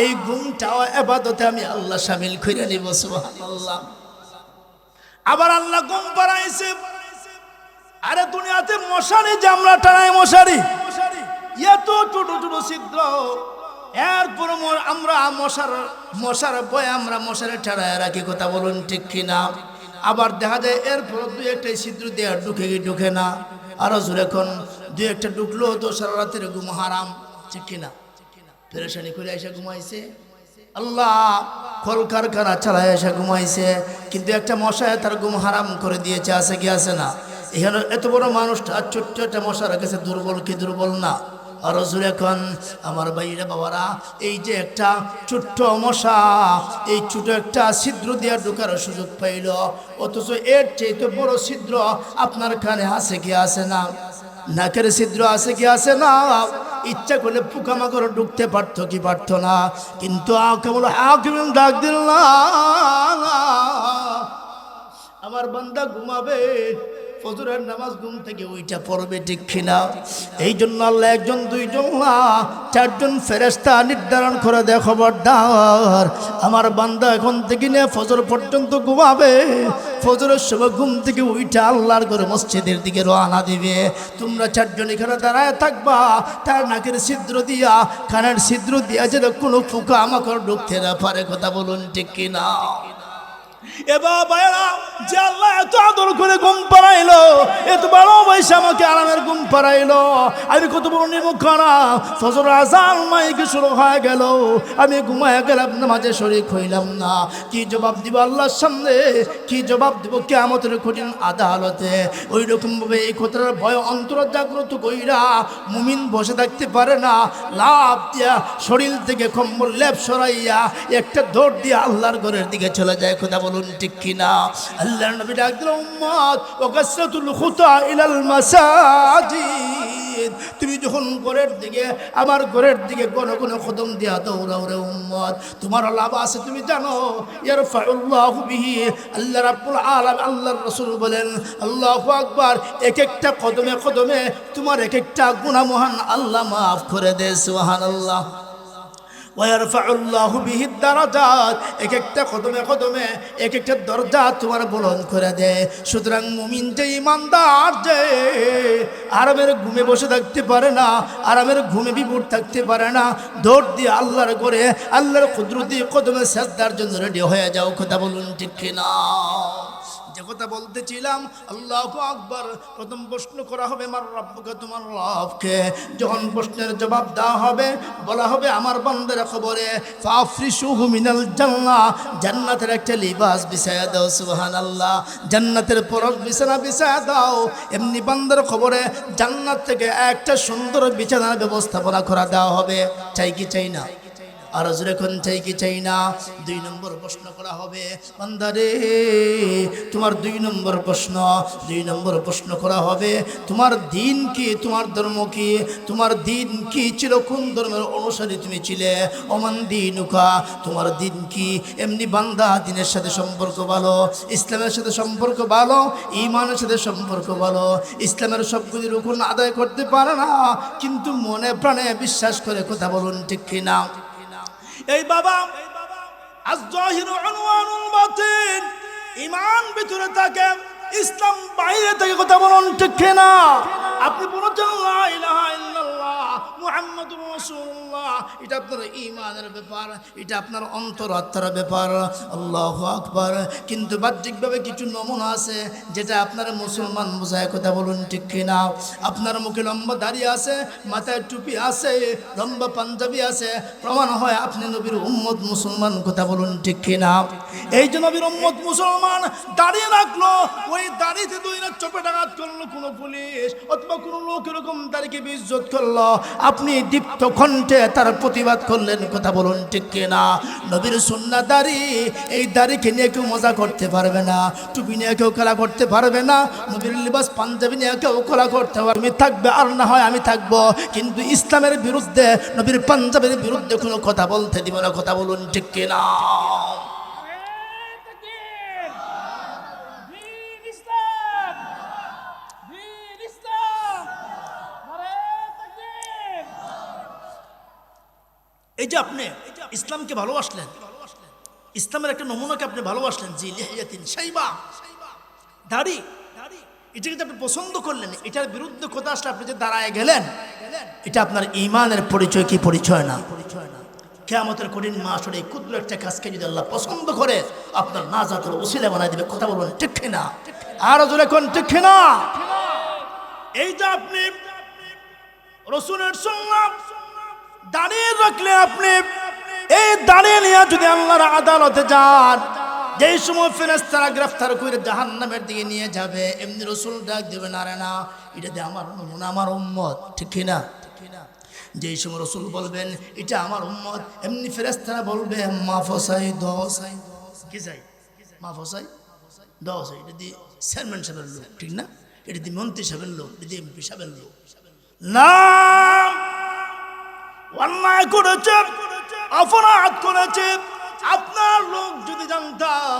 এই ঘুমটাও ইবাদতে আমি আল্লাহ শামিল করে নিব। সুবহানাল্লাহ। আবার আল্লাহ ঘুম পাড়াইছে। আরে দুনিয়াতে মশারি যে আমরা টানাই, মশারি এত ছোট ছোট ছিদ্র, এরপর আমরা মশার ভয়ে আমরা মশারি টানায় রাখি। কথা বলুন ঠিক কিনা? আবার দেখা যায় এরপর 2-1টা ছিদ্র দেওয়া ঢুকে না। আরো জোরে এখন 2-1টা ঢুকলো তো সারা রাতের ঘুম হারাম, ঠিক কিনা? পেরেশানি করে এসে ঘুমাইছে। আল্লাহ কলকারখানা চালায় এসে ঘুমাইছে, কিন্তু একটা মশায় তার ঘুম হারাম করে দিয়েছে। আছে কি আছে না? এখানে এত বড় মানুষটা ছোট্ট একটা মশার কাছে দুর্বল কি দুর্বল না? আর জোরে এখন আমার ভাইরা বাবারা, এই যে একটা ছোট্ট মশা, এই ছোট একটা ছিদ্র দিয়ে ঢোকার সুযোগ পাইল, অথচ এর চেয়ে বড় ছিদ্র আপনার কানে আছে কি আছে না? নাকের ছিদ্র আছে কি আছে না? ইচ্ছা করলে পোকামাকড় ঢুকতে পারতো কি পারতো না? কিন্তু কেবল হাকিম ডাক দিল না, আমার বান্দা ঘুমাবে, ফজরের নামাজ ঘুম থেকে ওইটা পড়বে, ঠিক কিনা? এই জন্য আল্লাহ 1 2 4 জন ফেরেশতা নির্ধারণ করে দেয়, খবরদার আমার বান্দা এখন থেকে নিয়ে ফজর পর্যন্ত ঘুমাবে। ফজরের সময় ঘুম থেকে ওইটা আল্লাহর ঘরে মসজিদের দিকে রওনা দিবে। তোমরা 4 জন এখানে দাঁড়ায় থাকবা, তার নাকের ছিদ্র দিয়া, কানের ছিদ্র দিয়া যেন কোনো পোকা আমাকে ঢুকতে না পারে। কথা বলুন ঠিক কিনা? এবার ভাইরা, যে আল্লাহ এত আদর করে ঘুম পাড়াইলো, এত ভালোবাসা আমাকে আরামের ঘুম পাড়াইলো, আমি কত বড় নিমুখানা। ফজর আজান মাইকে শুরু হয়ে গেল, আমি ঘুমায় গেলাম, নামাজে শরীক হইলাম না। কি জবাব দিব আল্লাহর সামনে? কি জবাব দিব কিয়ামতের কঠিন আদালতে? ওই রকম ভাবে এই কথার ভয় অন্তর জাগ্রত কইরা মুমিন বসে থাকতে পারে না। লাভ দিয়া শরীর থেকে কম্বল লেপ সরাইয়া একটা দৌড় দিয়ে আল্লাহর ঘরের দিকে চলে যায়। কথা বলুন ঠিক কিনা? আল্লাহর নবী ডাক দিল, উম্মত ওয়া কাসরাতুল খুতা ইলাল মাসাজিদ। তুমি যখন ঘরের দিকে, আমার ঘরের দিকে কোন কোন কদম দিয়া দৌড়াও রে উম্মত, তোমার লাভ আছে তুমি জানো। ইয়ারফাউল্লাহু বিহি, আল্লাহ রাব্বুল আলামিন, আল্লাহর রাসূল বলেন আল্লাহু আকবার, এক একটা কদমে কদমে তোমার এক একটা গুনাহ মহান আল্লাহ মাফ করে দেয়। সুবহানাল্লাহ। ওয়ারফাউল্লাহু বিহি দারাজাত, এক একটা কদমে কদমে এক একটা দরজা তোমার বুলন্দ করে দেয়। সুতরাং মুমিন যে, ইমানদার যে আরামের ঘুমে বসে থাকতে পারে না, আরামের ঘুমে বিমূঢ় থাকতে পারে না, দৌড় দিয়ে আল্লাহর করে আল্লাহর কুদরতি কদমে সাজদার জন্য রেডি হয়ে যাও। কথা বলুন ঠিক কিনা? যে কথা বলতেছিলাম, আল্লাহু আকবার, প্রথম প্রশ্ন করা হবে মার রাব্বুকা, তোমার রবকে। যখন প্রশ্নের জবাব দেওয়া হবে, বলা হবে আমার বান্দার খবরে ফাফরিশুহু মিনাল জান্নাহ, জান্নাতের একটা লিবাস বিছায়া দাও। সুবহানাল্লাহ। জান্নাতের পরশ বিছানা বিছায়া দাও। এমনি বান্দার খবরে জান্নাত থেকে একটা সুন্দর বিছানার ব্যবস্থাপনা করা দেওয়া হবে। চাই কি চাই না? আর যখন চাই কি চাই না? 2 নম্বর প্রশ্ন করা হবে, বান্দারে তোমার 2 নম্বর প্রশ্ন, 2 নম্বর প্রশ্ন করা হবে তোমার দিন কি, তোমার ধর্ম কি, তোমার দিন কি ছিল, কোন ধর্মের অনুসারী তুমি ছিলে। ওমান দিনুকা, তোমার দিন কি। এমনি বান্দা দিনের সাথে সম্পর্ক ভালো, ইসলামের সাথে সম্পর্ক ভালো, ইমানের সাথে সম্পর্ক ভালো, ইসলামের সবগুলি রুকুন আদায় করতে পারে না, কিন্তু মনে প্রাণে বিশ্বাস করে। কথা বলুন ঠিক কিনা? এই বাবা, আয-যাহিরু উনওয়ানুল বাতিন, ঈমান ভিতরে থাকে, ইসলাম বাইরে থেকে। কথা বলুন ঠিক কিনা? আপনি বলছেন লা ইলাহা ইল্লাল্লাহ মুহাম্মাদুর রাসূলুল্লাহ, এটা আপনার ঈমানের ব্যাপার, এটা আপনার অন্তরাত্মার ব্যাপার। আল্লাহু আকবার। কিন্তু বাহ্যিকভাবে কিছু নমুনা আছে যেটা আপনার মুসলমান বোঝায়। কথা বলুন ঠিক কিনা? আপনার মুখে লম্বা দাড়ি আছে, মাথায় টুপি আছে, লম্বা পাঞ্জাবি আছে, প্রমাণ হয় আপনি নবীর উম্মত মুসলমান। কথা বলুন ঠিক কিনা? এই যে নবীর উম্মত মুসলমান দাঁড়িয়ে রাখলো, ওই দাড়িতে 2 রাত চপেটাঘাত করলো কোনো পুলিশ অথবা কোনো লোক, এরকম দাড়িকে বেইজ্জত করলো, আপনি দীপ্ত কণ্ঠে তার প্রতিবাদ করলেন। কথা বলুন ঠিক কিনা? নবীর সুন্নাহ দাড়ি, এই দাড়িকে নিয়ে কেউ মজা করতে পারবে না, টুপি নিয়ে কেউ খেলা করতে পারবে না, নবীর লিবাস পাঞ্জাবি নিয়ে কেউ খেলা করতে পারবে। তুমি থাকবে আর না হয় আমি থাকবো, কিন্তু ইসলামের বিরুদ্ধে, নবীর পাঞ্জাবের বিরুদ্ধে কোনো কথা বলতে দিব না। কথা বলুন ঠিক কিনা? এই যে আপনি ইসলামকে ভালোবাসলেন, ইসলামের একটা নমুনাকে আপনি ভালোবাসলেন, জি লিহিয়াতিন শাইবা, দাড়ি, এটাকে আপনি পছন্দ করলেন, এটার বিরুদ্ধে কথা আসলে আপনি যে দাঁড়ায় গেলেন, এটা আপনার ঈমানের পরিচয় কি পরিচয় না? কিয়ামতের কঠিন মাসরে এই ক্ষুদ্র একটা কাজকে যদি আল্লাহ পছন্দ করে, আপনার নাজাতের ওসিলা বানায় দিবে। কথা বলুন ঠিক কিনা? আর জোরে কোন ঠিক কিনা? এই যে আপনি রাসূলের সুন্নাহ দাঁড়িয়ে রাখলে, আপনি এই দাঁড়িয়ে নিয়ে যদি আল্লাহর আদালতে যান, যেই সময় ফেরেশতারা গ্রেফতার করে জাহান্নামের দিকে নিয়ে যাবে, এমনি রাসূল ডাক দেবেন, আরে না, এটা দিয়ে আমার নমুনা, আমার উম্মত। ঠিক কিনা? যেই সময় রাসূল বলবেন এটা আমার উম্মত, এমনি ফেরেশতারা বলবে মাফসাই দসাই, কি চাই? মাফসাই দসাই, এটা দিয়ে চেয়ারম্যান সাহেবের লোক, ঠিক না? এটা দিয়ে মন্ত্রী সাহেবের লোক, এটা দিয়ে এমপি সাহেবের লোক। না, অন্যায় করেছে, অপরাধ করেছে। আপনার লোক যদি জানতাম,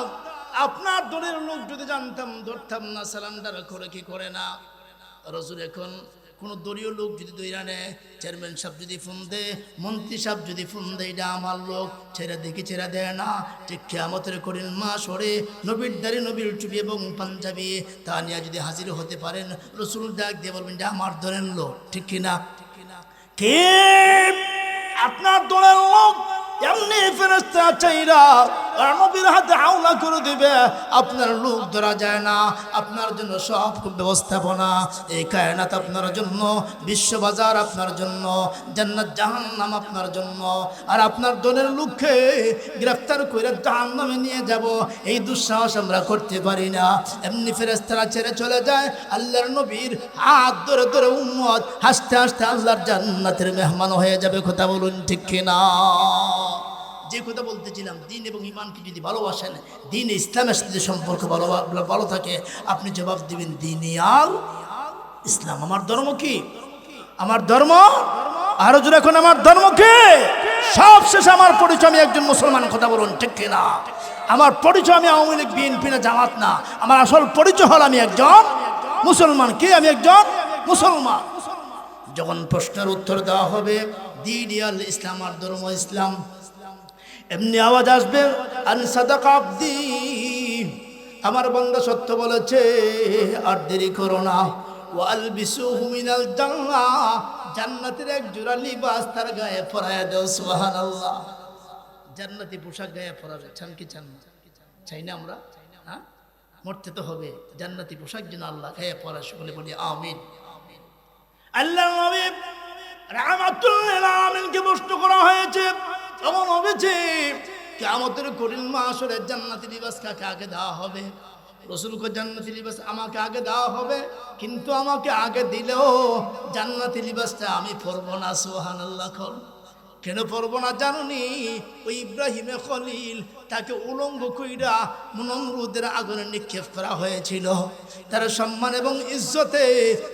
আপনার দলের লোক যদি জানতাম, ধরতাম না, সালান্ডার করে কি করে না। রাসূল এখন কোনো দলীয় লোক যদি দইরা নেয়, চেয়ারম্যান সাহেব যদি ফোন দেয়, মন্ত্রী সাহেব যদি ফোন দেয়, এটা আমার লোক, ছেড়ে দেখি ছেড়ে দেয় না। ঠিক কিয়ামতের কঠিন মাসরে নবীর দাড়ি, নবীর টুপি এবং পাঞ্জাবি তা নিয়ে যদি হাজির হতে পারেন, রাসূল ডাক দিয়ে বলবেন এটা আমার দলের লোক। ঠিক কিনা? কে আপনার দলের লোক? এমনি ফেরেশতা চাইরা আর নবীর হাতে হাওলা করে দিবে, আপনার লোক ধরা যায় না। আপনার জন্য সব ব্যবস্থাপনা, এই কায়নাত আপনার জন্য, বিশ্ববাজার আপনার জন্য, জান্নাত জাহান্নাম আপনার জন্য। আর আপনার দলের লোককে গ্রেফতার করে জাহান্নামে নিয়ে যাব, এই দুঃসাহস আমরা করতে পারি না। এমনি ফেরেশতারা ছেড়ে চলে যায়, আল্লাহর নবীর হাত ধরে ধরে উম্মত হাসতে হাসতে আল্লাহর জান্নাতের মেহমান হয়ে যাবে। কথা বলুন ঠিক কিনা? যে কথা বলতেছিলাম, দিন এবং ইমানকে যদি ভালোবাসেন, দিন ইসলামের সাথে সম্পর্ক ভালো থাকে, আপনি জবাব দিবেন দিন ইসলাম। আমার ধর্ম কি? আমার ধর্ম আরো জোরে এখন আমার ধর্ম কি? সব শেষে আমার পরিচয় আমি একজন মুসলমান, কথা বলুন ঠিক কিনা? আমার পরিচয় আমি আওয়ামী লীগ বিএনপি না জামাত না, আমার আসল পরিচয় হল আমি একজন মুসলমান। কি? আমি একজন মুসলমান। যখন প্রশ্নের উত্তর দেওয়া হবে দিন ইসলাম, আর ধর্ম ইসলাম, এমনি আওয়াজ আসবে আন সাদাকা আবদি, আমার বান্দা সত্য বলেছে, আর দেরি করো না। ওয়ালবিসুহু মিনাল জান্নাহ, জান্নাতের এক জোড়া লিবাস তার গায়ে পরায়া দাও। সুবহানাল্লাহ। জান্নাতি পোশাক গায়ে পরাবে, চান কি চান না? চাই না আমরা? হ্যাঁ, মরতে তো হবে, জান্নাতি পোশাক যেন আল্লাহ গায়ে পরায়, সকলে বলি আমিন। আল্লাহর নবী রাহমাতুল লিল আলামিনকে প্রশ্ন করা হয়েছে, এমন হয়েছে কিয়ামতের কঠিন মাহশরে জান্নাতি লিবাস কাকে আগে দেওয়া হবে? রাসূলকে জান্নাতি লিবাস আমাকে আগে দেওয়া হবে, কিন্তু আমাকে আগে দিলেও জান্নাতি লিবাসটা আমি পরবো না। সুবহানাল্লাহ। কেন পরবো না জানুনি? ওই ইব্রাহিমে খলিল, তাকে উলঙ্গ কইরা নমরুদের আগুনে নিক্ষেপ করা হয়েছিল। তার সম্মান এবং ইজ্জতে,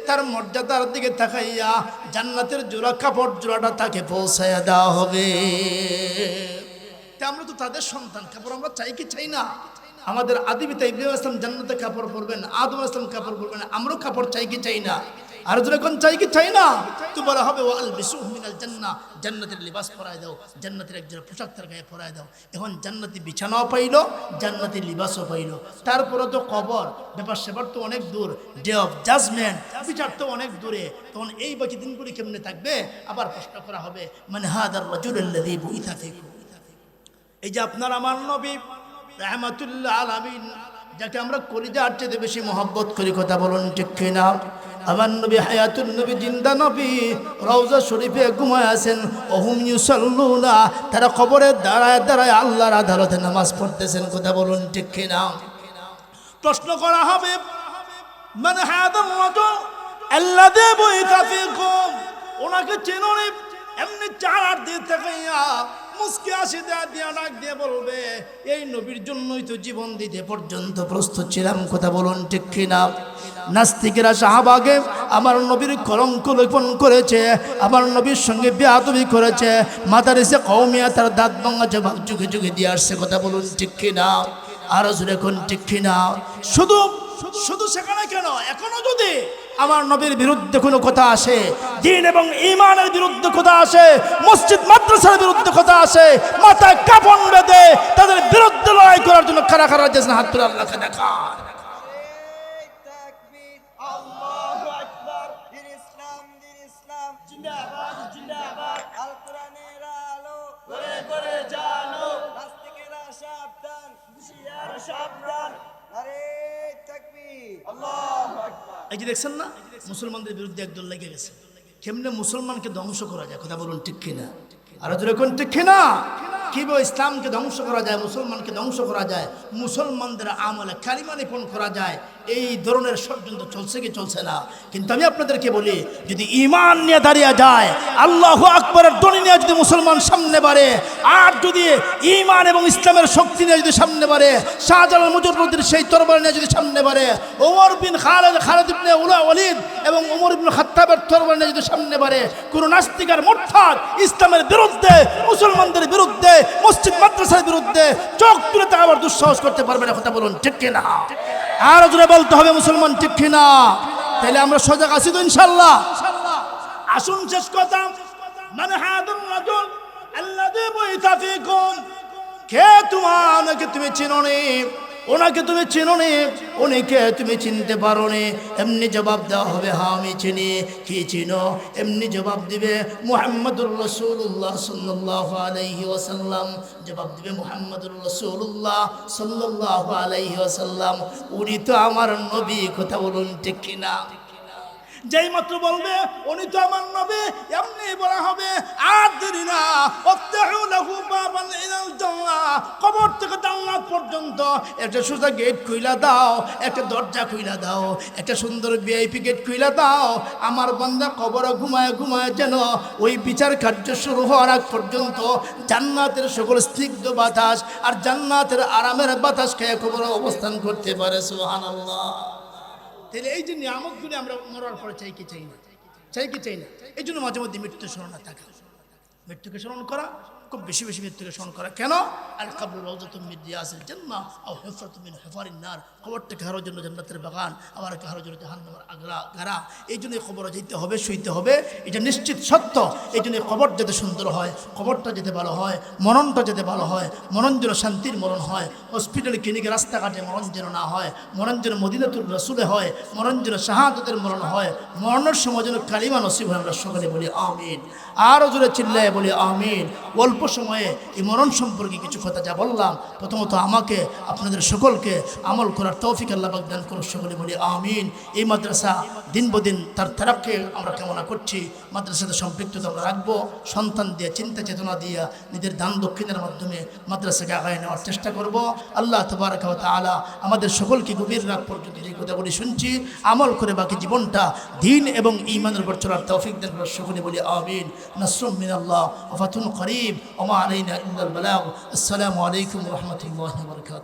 তার মর্যাদার দিকে তাকাইয়া জান্নাতের জোড়া কাপড় জোড়াটা তাকে পৌঁছাইয়া দেওয়া হবে। তা আমরা তো তাদের সন্তান, কাপড় আমরা চাই কি চাই না? আমাদের আদি পিতা ইব্রাহিম আলাইহিস সালাম জান্নাতে কাপড় পরবেন, আদম আলাইহিস সালাম কাপড় পরবেন, আমরাও কাপড় চাই কি চাই না? আর যখন চাই কি চাই না, তো বলা হবে ওয়ালবিসুহু মিনাল জান্নাহ, জান্নাতের লিবাস পরায় দাও, জান্নাতের একজোড়া পোশাক তার গায়ে পরায় দাও। এখন জান্নাতি বিছানাও পাইলো, জান্নাতি লিবাসও পাইলো। তারপরে তো কবর, ব্যাপার সেবার তো অনেক দূর, ডে অফ জাজমেন্ট, বিচার তো অনেক দূরে। তখন এই বাকি দিনগুলি কেমনে থাকবে? আবার প্রশ্ন করা হবে মান হাদার রাজুলুল্লাযী বুইসা ফীকুম। এই যে আপনার আমার নবী রাহমাতুল্লাহ আলামিন, যাকে আমরা কলিজার চেয়ে বেশি মহব্বত করি, কথা বলুন ঠিক কিনা? আমার নবী হায়াতুন নবী, জিন্দা নবী, রওজা শরীফে ঘুমায় আছেন। ওহুম ইউসাল্লুনা, তারা কবরে দাঁড়ায় দাঁড়ায় আল্লাহর আদালতে নামাজ পড়তেছেন, কথা বলুন ঠিক কিনা? প্রশ্ন করা হবে মান হাদার রাজুল আল্লাযী বুইসা ফীকুম, ওনাকে চেনো নি? এমনি চার দিয়ে তাকাইয়া মুস্কি আসি দিয়া ডাক দিয়ে বলবে, এই নবীর জন্যই তো জীবন দিতে পর্যন্ত প্রস্তুত ছিলাম, কথা বলুন ঠিক কিনা? নাস্তিকেরা শাহবাগে আমার নবীর কলঙ্ক লেপন করেছে, আমার নবীর সঙ্গে বেয়াদবি করেছে, মাদারিসে কওমিয়া তার দাঁত ভাঙা জবাব যুগে যুগে দিয়ে আসছে, কথা বলুন ঠিক কিনা? আরো জোরে কোন ঠিক কিনা? শুধু শুধু সেখানে কেন, এখনো যদি আমার নবীর বিরুদ্ধে কোনো কথা আসে, দ্বীন এবং ঈমানের বিরুদ্ধে কথা আসে, মসজিদ মাদ্রাসার বিরুদ্ধে কথা আসে, মাথায় কাফন বেঁধে তাদের বিরুদ্ধে লড়াই করার জন্য কারা কারা যেন হাত তুলে আল্লাহকে দেখান। আল্লাহু আকবার। দ্বীন ইসলাম জিন্দাবাদ জিন্দাবাদ। আল কোরআনের আলো করে করে জানো, নাস্তিকেরা সাবধান, হুঁশিয়ার সাবধান। নারে তাকবীর, আল্লাহু আকবার। এই যে দেখছেন না, মুসলমানদের বিরুদ্ধে একদল লেগে গেছে। কেমনে মুসলমানকে ধ্বংস করা যায়, কথা বলুন ঠিক কিনা? আর যখন ঠিক কিনা, কিভাবে ইসলামকে ধ্বংস করা যায়, মুসলমানকে ধ্বংস করা যায়, মুসলমানদের আমলে কালিমা নিপন করা যায়, এই ধরনের ষড়যন্ত্র চলছে কি চলছে না? কিন্তু আমি আপনাদেরকে বলি, যদি ঈমান নিয়ে দাঁড়িয়ে যায়, আল্লাহু আকবরের ধ্বনি নিয়ে যদি মুসলমান সামনে বাড়ে, আর যদি ঈমান এবং ইসলামের শক্তি নিয়ে যদি সামনে বাড়ে, শাহজালাল মুজাদ্দিদের সেই তরবারি নিয়ে যদি সামনে বাড়ে, ওমর বিন খালিদ ইবনে ওয়ালিদ এবং ওমর ইবনে খাত্তাবের তরবারি নিয়ে যদি সামনে বাড়ে, কোন নাস্তিক আর মুরতাদ ইসলামের বিরুদ্ধে, মুসলমানদের বিরুদ্ধে, মসজিদ মাদ্রাসার বিরুদ্ধে চোখ তুলে তাকাবার দুঃসাহস করতে পারবে না, কথা বলুন ঠিক কিনা? আরো জোরে বলতে হবে মুসলমান ঠিক কিনা? তাহলে আমরা সজাগ আছি তো ইনশাআল্লাহ? আসুন শেষ কথা, মান হাদার রাজুল আল্লাযী বুইসা ফীকুম, কে তোমাকে তুমি চিনো নি? ওনাকে তুমি চিনো নি? উনিকে তুমি চিনতে পারো নি? এমনি জবাব দেওয়া হবে, হ্যাঁ আমি চিনি। কি চিনো? এমনি জবাব দিবে মুহাম্মদুর রাসূলুল্লাহ সাল্লাল্লাহু আলাইহি ওয়াসাল্লাম। জবাব দিবে মুহাম্মদুর রাসূলুল্লাহ সাল্লাল্লাহু আলাইহি ওয়াসাল্লাম, উনি তো আমার নবী, কথা বলুন ঠিক কিনা? যেই মাত্র বলবে উনি তো আমার নবী, এমনি বলা হবে আর দেরি না, ওয়াফতাহু লাহু বাবান ইলাল জান্নাহ, কবর থেকে জান্নাত পর্যন্ত একটা সোজা গেট খুইলা দাও, একটা দরজা খুইলা দাও, একটা সুন্দর ভিআইপি গেট খুইলা দাও। আমার বান্দা কবরে ঘুমায় ঘুমায় যেন ওই বিচার কার্য শুরু হওয়ার আগ পর্যন্ত জান্নাতের সকল স্নিগ্ধ বাতাস আর জান্নাতের আরামের বাতাস খেয়ে কবরে অবস্থান করতে পারে। সুবহানাল্লাহ। তাহলে এই যে নিয়ামতগুলি আমরা মরার পরে চাই কি চাই না, চাই কি চাই না? এই জন্য মাঝে মধ্যে মৃত্যু স্মরণ থাকা, মৃত্যুকে স্মরণ করা, খুব বেশি বেশি মৃত্যুকে স্মরণ করা। কেন? আল কাবরু রাউযাতুম মিন রিয়াজিল জান্নাহ আও হুফরাতুম মিন হুফারিন নার। কবরটা কারোর জন্য জান্নাতের বাগান, আবার কারোর জন্য জাহান্নামের গাড়া। এই জন্য কবরে যেতে হবে, শুইতে হবে, এটা নিশ্চিত সত্য। এই জন্য কবর যাতে সুন্দর হয়, কবরটা যেতে ভালো হয়, মরণটা যেতে ভালো হয়, মরণ যেন শান্তির মরণ হয়, হসপিটালে ক্লিনিকে রাস্তাঘাটে মরণ যেন না হয়, মরণ যেন মদিনাতুর রাসূলে হয়, মরণ যেন শাহাদাতের মরণ হয়, মরণের সময় যেন কালিমা নসিব হয়। আমরা সকলে বলি আমিন, আরও জোরে চিল্লায় বলি আমিন। অল্প সময়ে এই মরণ সম্পর্কে কিছু কথা যা বললাম, প্রথমত আমাকে আপনাদের সকলকে আমল করার তৌফিক আল্লাহ পাক দান করুন, সকলে বলি আমিন। এই মাদ্রাসা দিন বদিন তার তারাক্কি আমরা কামনা করছি। মাদ্রাসাতে সম্পৃক্ততা আমরা রাখবো, সন্তান দিয়ে, চিন্তা চেতনা দিয়ে, নিজের দান দক্ষিণের মাধ্যমে মাদ্রাসাকে আগায় নেওয়ার চেষ্টা করব। আল্লাহ তাবারক ওয়া তাআলা আমাদের সকলকে গভীর রাত পর্যন্ত যে কথাগুলি শুনছি আমল করে বাকি জীবনটা দ্বীন এবং ঈমানের উপর চলার তৌফিক দান করুন, সকলে বলি আমিন। নাসরুম মিনাল্লাহ ওয়া ফাতুন করিব ওয়া মা আলাইনা ইল্লাল বালাগ। আসসালামু আলাইকুম ওয়া রাহমাতুল্লাহি ওয়া বারাকাতুহু।